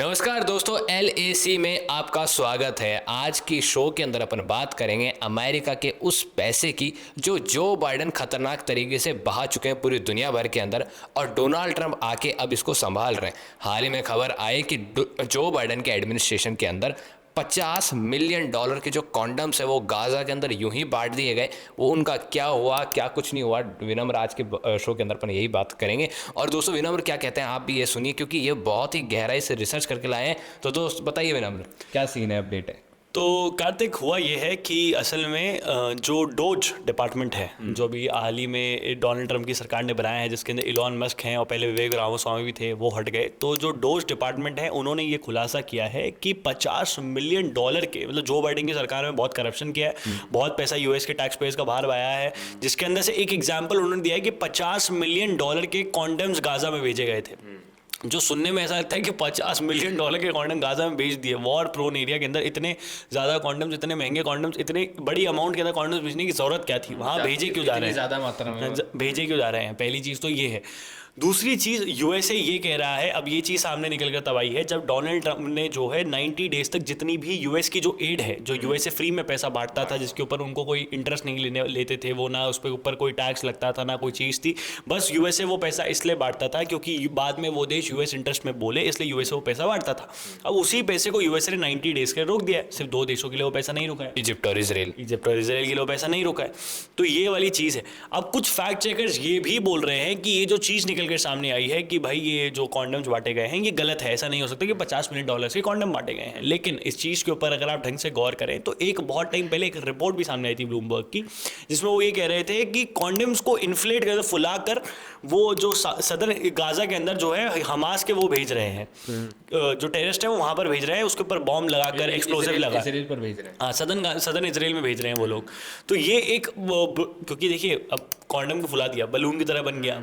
नमस्कार दोस्तों, LAC में आपका स्वागत है। आज की शो के अंदर अपन बात करेंगे अमेरिका के उस पैसे की जो बाइडेन खतरनाक तरीके से बहा चुके हैं पूरी दुनिया भर के अंदर, और डोनाल्ड ट्रंप आके अब इसको संभाल रहे हैं। हाल ही में खबर आई कि जो बाइडेन के एडमिनिस्ट्रेशन के अंदर $50 मिलियन के जो कॉन्डम्स है वो गाजा के अंदर यूं ही बांट दिए गए। वो उनका क्या हुआ, क्या कुछ नहीं हुआ, विनम्र आज के शो के अंदर अपन यही बात करेंगे। और दोस्तों, विनम्र क्या कहते हैं आप भी ये सुनिए, क्योंकि ये बहुत ही गहराई से रिसर्च करके लाए हैं। तो दोस्त बताइए विनम्र, क्या सीन है, अपडेट है? तो कार्तिक, हुआ ये है कि असल में जो डोज डिपार्टमेंट है, जो अभी हाल ही में डोनाल्ड ट्रंप की सरकार ने बनाया है, जिसके अंदर इलॉन मस्क हैं और पहले विवेक रामास्वामी भी थे, वो हट गए। तो जो डोज डिपार्टमेंट है, उन्होंने ये खुलासा किया है कि $50 मिलियन के, मतलब जो बाइडेन की सरकार में बहुत करप्शन किया है, बहुत पैसा यूएस के टैक्स पेयर्स का बाहर आया है, जिसके अंदर से एक एग्जाम्पल उन्होंने दिया है कि $50 मिलियन के कॉन्डम्स गाजा में भेजे गए थे। जो सुनने में ऐसा लगता है कि $50 मिलियन के कॉन्डम गाजा में बेच दिए। वॉर प्रोन एरिया के अंदर इतने ज़्यादा कॉन्डम्स, इतने महंगे कॉन्डम्स, इतनी बड़ी अमाउंट के अंदर कॉन्डम्स बेचने की ज़रूरत क्या थी? वहाँ भेजे क्यों जा रहे हैं? ज़्यादा मात्रा में भेजे क्यों जा रहे हैं? पहली चीज़ तो ये है। दूसरी चीज़, यूएसए ये कह रहा है, अब ये चीज़ सामने निकल कर तब आई है जब डोनाल्ड ट्रंप ने जो है 90 डेज तक जितनी भी यूएस की जो एड है, जो यूएसए फ्री में पैसा बांटता था, जिसके ऊपर उनको कोई इंटरेस्ट नहीं लेते थे, वो ना उस पर ऊपर कोई टैक्स लगता था, ना कोई चीज़ थी, बस यूएसए वो पैसा इसलिए बांटता था क्योंकि बाद में वो देश यूएस इंटरेस्ट में बोले, इसलिए यूएसए वो पैसा बांटता था। अब उसी पैसे को यूएसए ने 90 डेज के लिए रोक दिया है। सिर्फ दो देशों के लिए वो पैसा नहीं रुका है, इजिप्ट और इसराइल के लिए वो पैसा नहीं रुका है। तो ये वाली चीज़ है। अब कुछ फैक्ट चेकर्स ये भी बोल रहे हैं कि ये जो चीज़ निकल कर सामने आई है कि भाई ये जो कॉन्डम्स बांटे गए हैं ये गलत है। ऐसा नहीं हो सकता कि $50 मिलियन के कॉन्डम बांटे गए हैं। लेकिन इस चीज़ के ऊपर अगर आप ढंग से गौर करें तो एक बहुत टाइम पहले एक रिपोर्ट भी सामने आई थी ब्लूमबर्ग की, जिसमें वो ये कह रहे थे कि कॉन्डम्स को इन्फ्लेट कर, फुलाकर वो जो सदर गाजा के अंदर जो है हमास के वो भेज रहे हैं, जो टेररिस्ट है वो वहाँ पर भेज रहे हैं, उसके ऊपर बॉम्ब लगाकर, एक्सप्लोसिव लगा इसराइल पर भेज रहे हैं। हाँ, सदर्न इसराइल में भेज रहे हैं वो लोग। तो ये एक, क्योंकि देखिए अब कॉन्डम को फुला दिया, बलून की तरह बन गया,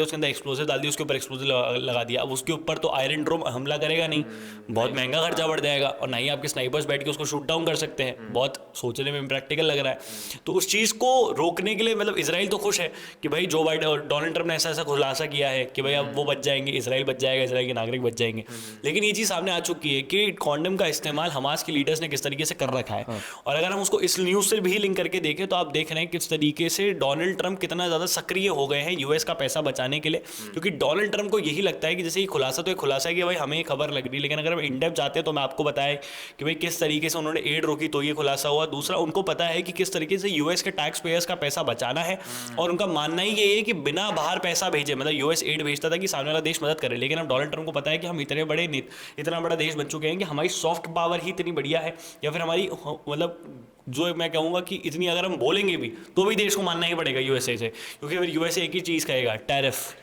उसके अंदर एक्सप्लोसिव डाल दिया, उसके ऊपर एक्सप्लोसिव लगा दिया। अब उसके ऊपर तो आयरन ड्रोम हमला करेगा नहीं, बहुत महंगा खर्चा बढ़ जाएगा, और ना ही आपके स्नाइपर्स बैठ के उसको शूट डाउन कर सकते हैं। बहुत सोचने में इम्प्रैक्टिकल लग रहा है। तो उस चीज़ को रोकने के लिए, मतलब इसराइल तो खुश है कि भाई जो बाइडेन और डोनाल्ड ट्रंप ने ऐसा खुलासा किया है कि भाई अब वो बच जाएंगे, इसराइल बच जाएगा, इसराइल के नागरिक बच जाएंगे। लेकिन ये चीज़ सामने आ चुकी है कि कॉन्डम का इस्तेमाल हमास के लीडर्स ने किस तरीके से कर रखा है। और अगर हम उसको इस न्यूज़ से भी लिंक करके देखें तो आप देख रहे हैं किस तरीके से डोनाल्ड ट्रंप कितना ज़्यादा सक्रिय हो गए हैं यूएस का पैसा बचाने के लिए। क्योंकि डोनाल्ड ट्रंप को यही लगता है कि जैसे ये खुलासा तो एक खुलासा है कि भाई हमें ये खबर लग रही, लेकिन अगर हम इन डेप्थ जाते हैं तो मैं आपको बताएं कि भाई किस तरीके से उन्होंने एड रोकी तो ये खुलासा हुआ। दूसरा, उनको पता है कि किस तरीके से यूएस के टैक्स पेयर्स का पैसा बचाना है, और उनका मानना ही ये है कि बिना बाहर पैसा भेजे, मतलब यूएस एड भेजता था कि सामने वाला देश मदद करे, लेकिन अब डोनाल्ड ट्रंप को पता है कि हम इतना बड़ा देश बन चुके हैं कि हमारी सॉफ्ट पावर ही इतनी बढ़िया है, या फिर हमारी, मतलब जो मैं कहूँगा कि इतनी अगर हम बोलेंगे भी तो भी देश को मानना ही पड़ेगा यूएसए से, क्योंकि फिर यूएसए एक ही चीज़ कहेगा, टैरिफ।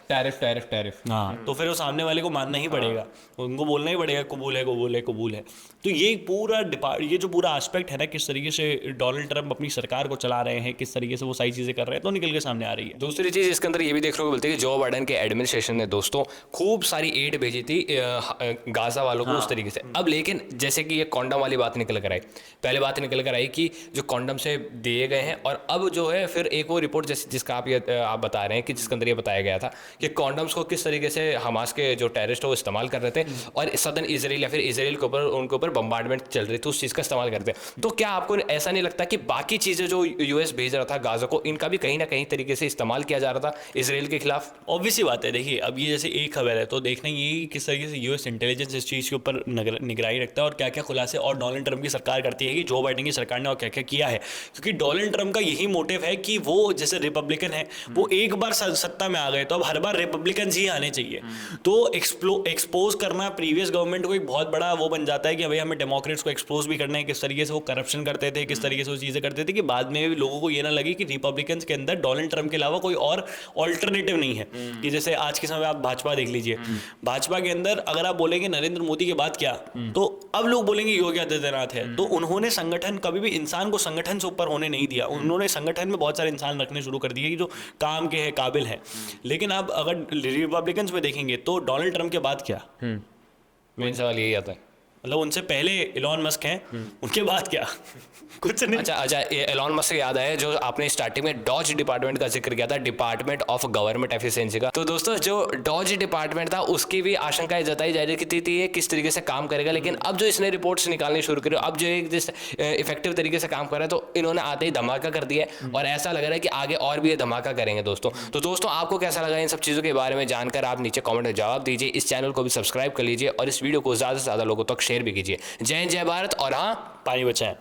हाँ, तो फिर वो सामने वाले को मानना ही पड़ेगा, उनको बोलना ही पड़ेगा कबूल है। तो ये जो पूरा एस्पेक्ट है ना, किस तरीके से डोनाल्ड ट्रंप अपनी सरकार को चला रहे हैं, किस तरीके से वो सारी चीज़ें कर रहे हैं, तो निकल के सामने आ रही है। दूसरी चीज़ इसके अंदर ये भी देखने को मिलती है कि जो बाइडेन के एडमिनिस्ट्रेशन ने दोस्तों खूब सारी एड भेजी थी गाजा वालों को उस तरीके से। अब लेकिन जैसे कि ये कॉन्डम वाली बात निकल कर आई, पहले बात निकल कर आई कि जो कॉन्डम से दिए गए हैं, और अब जो है फिर एक वो रिपोर्ट जिसका आप बता रहे हैं कि जिसके अंदर ये बताया गया था कि कॉन्डम्स को किस तरीके से हमास के जो टेररिस्ट हो इस्तेमाल कर रहे थे, और सदर्न इसराइल या फिर इसराइल के ऊपर उनके ऊपर बम्बार्डमेंट चल रही थी, उस चीज़ का इस्तेमाल करते हैं। तो क्या आपको ऐसा नहीं लगता कि बाकी चीज़ें जो यूएस भेज रहा था गाजा को, इनका भी कहीं ना कहीं तरीके से इस्तेमाल किया जा रहा था इसराइल के खिलाफ? ऑब्वियस ही बात है। देखिए, अब ये जैसे एक खबर है तो देखना ये किस तरीके से यूएस इंटेलिजेंस इस चीज़ के ऊपर निगरानी रखता है, और क्या क्या खुलासे और डोनाल्ड ट्रंप की सरकार करती है कि जो बाइडेन की सरकार ने और क्या क्या किया है। क्योंकि डोनाल्ड ट्रंप का यही मोटिव है कि वो जैसे रिपब्लिकन है, वो एक बार सत्ता में आ गए तो अब हर बार रिपब्लिकन ही आने चाहिए। तो एक्सपोज करना प्रीवियस गवर्नमेंट को एक बहुत बड़ा वो बन जाता है कि भाई हमें डेमोक्रेट्स को एक्सपोज भी करना है, किस तरीके से वो करप्शन करते थे, किस तरीके से वो चीज़ें करते थे, कि बाद में भी लोगों को ये ना लगे कि रिपब्लिकन्स के अंदर डोनाल्ड ट्रंप के अलावा कोई और ऑल्टरनेटिव नहीं है। कि जैसे आज के समय आप भाजपा देख लीजिए, भाजपा के अंदर अगर आप बोलेंगे नरेंद्र मोदी के बाद क्या, तो अब लोग बोलेंगे योगी आदित्यनाथ है। तो उन्होंने संगठन, कभी भी इंसान को संगठन से ऊपर होने नहीं दिया। उन्होंने संगठन में बहुत सारे इंसान रखने शुरू कर दिए जो काम के हैं, काबिल हैं। लेकिन अब अगर रिपब्लिकन्स में देखेंगे तो डोनाल्ड ट्रंप के बाद क्या? मेन सवाल यही आता है। मतलब उनसे पहले इलॉन मस्क हैं, उनके बाद क्या कुछ नहीं। अच्छा, ये एलॉन मस्क से याद आया, जो आपने स्टार्टिंग में डॉज डिपार्टमेंट का जिक्र किया था, डिपार्टमेंट ऑफ गवर्नमेंट एफिशिएंसी का। तो दोस्तों जो डॉज डिपार्टमेंट था उसकी भी आशंकाएं जताई जा रही थी ये किस तरीके से काम करेगा, लेकिन अब जो इसने रिपोर्ट्स निकालनी शुरू करी, अब जो एक जिस इफेक्टिव तरीके से काम कर रहा है, तो इन्होंने आते ही धमाका कर दिया है और ऐसा लग रहा है कि आगे और भी ये धमाका करेंगे दोस्तों। तो दोस्तों आपको कैसा लगा इन सब चीज़ों के बारे में जानकर, आप नीचे कमेंट में जवाब दीजिए, इस चैनल को भी सब्सक्राइब कर लीजिए और इस वीडियो को ज़्यादा से ज़्यादा लोगों तक शेयर भी कीजिए। जय हिंद, जय भारत, और हाँ, पानी बचाएं।